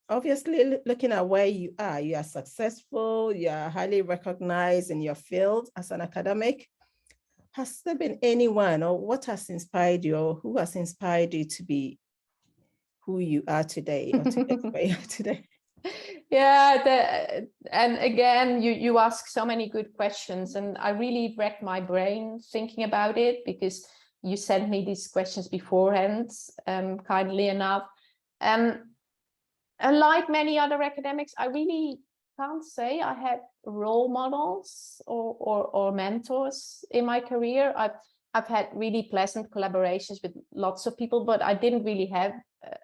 Obviously, looking at where you are successful, you are highly recognized in your field as an academic. Has there been anyone, or what has inspired you, or who has inspired you to be who you are today, or to get where you are today? Yeah, and again, you ask so many good questions, and I really wrecked my brain thinking about it, because you sent me these questions beforehand, kindly enough. Like many other academics, I really can't say I had role models or mentors in my career. I've had really pleasant collaborations with lots of people, but I didn't really have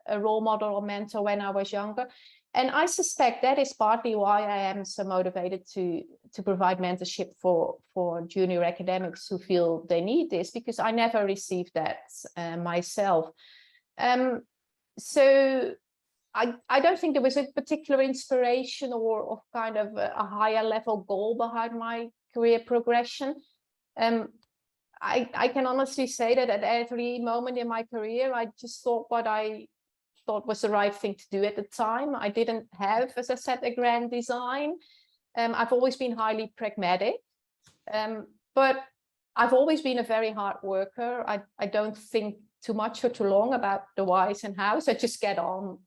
a role model or mentor when I was younger. And I suspect that is partly why I am so motivated to provide mentorship for junior academics who feel they need this, because I never received that myself. So I don't think there was a particular inspiration or kind of a higher level goal behind my career progression. I can honestly say that at every moment in my career, I just thought what I thought was the right thing to do at the time. I didn't have, as I said, a grand design. I've always been highly pragmatic, but I've always been a very hard worker. I don't think too much or too long about the whys and hows. I just get on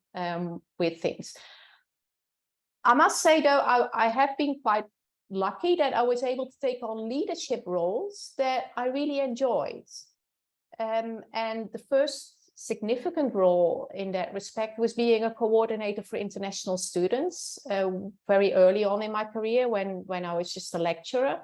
with things. I must say, though, I have been quite lucky that I was able to take on leadership roles that I really enjoyed. And the first significant role in that respect was being a coordinator for international students very early on in my career when I was just a lecturer.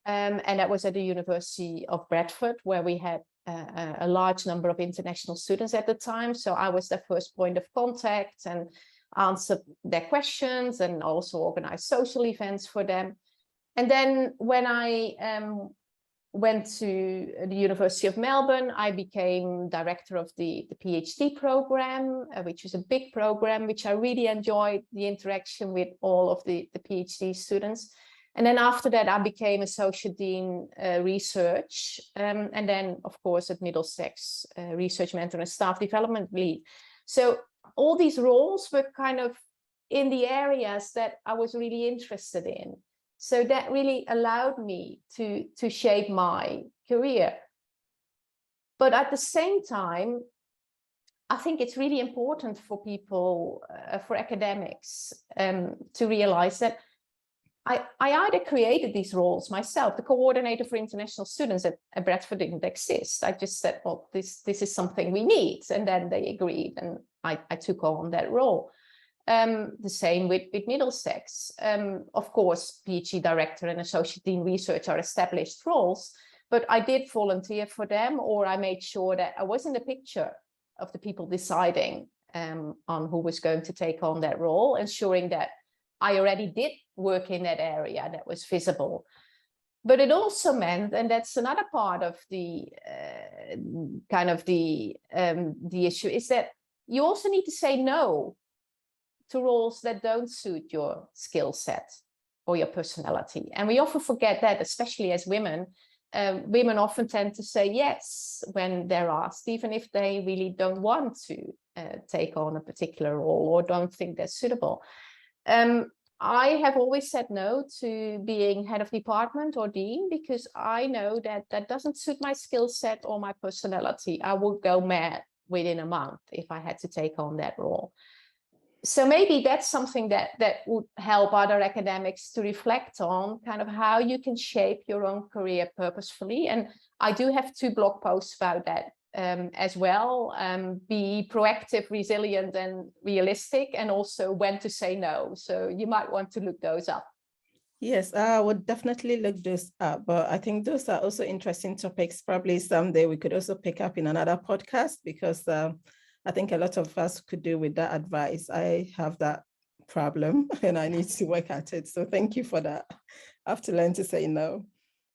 And that was at the University of Bradford, where we had a large number of international students at the time. So I was their first point of contact and answered their questions and also organized social events for them. And then when I went to the University of Melbourne, I became director of the PhD program, which was a big program, which I really enjoyed the interaction with all of the PhD students. And then after that, I became Associate Dean Research, and then, of course, at Middlesex, Research Mentor and Staff Development Lead. So all these roles were kind of in the areas that I was really interested in. So that really allowed me to shape my career. But at the same time, I think it's really important for people, for academics, to realize that I either created these roles myself. The coordinator for international students at Bradford didn't exist. I just said, well, this is something we need. And then they agreed, and I took on that role. The same with Middlesex. Of course, PhD director and associate dean research are established roles, but I did volunteer for them, or I made sure that I was in the picture of the people deciding on who was going to take on that role, ensuring that I already did work in that area that was visible. But it also meant, and that's another part of the kind of the issue, is that you also need to say no to roles that don't suit your skill set or your personality. And we often forget that, especially as women. Women often tend to say yes when they're asked, even if they really don't want to take on a particular role or don't think they're suitable. I have always said no to being head of department or dean, because I know that that doesn't suit my skill set or my personality. I would go mad within a month if I had to take on that role. So maybe that's something that would help other academics to reflect on, kind of how you can shape your own career purposefully. And I do have 2 blog posts about that as well. Be proactive, resilient, and realistic, and also when to say no. So you might want to look those up. Yes, I would definitely look those up, but I think those are also interesting topics. Probably someday we could also pick up in another podcast, because I think a lot of us could do with that advice. I have that problem and I need to work at it. So thank you for that. I have to learn to say no.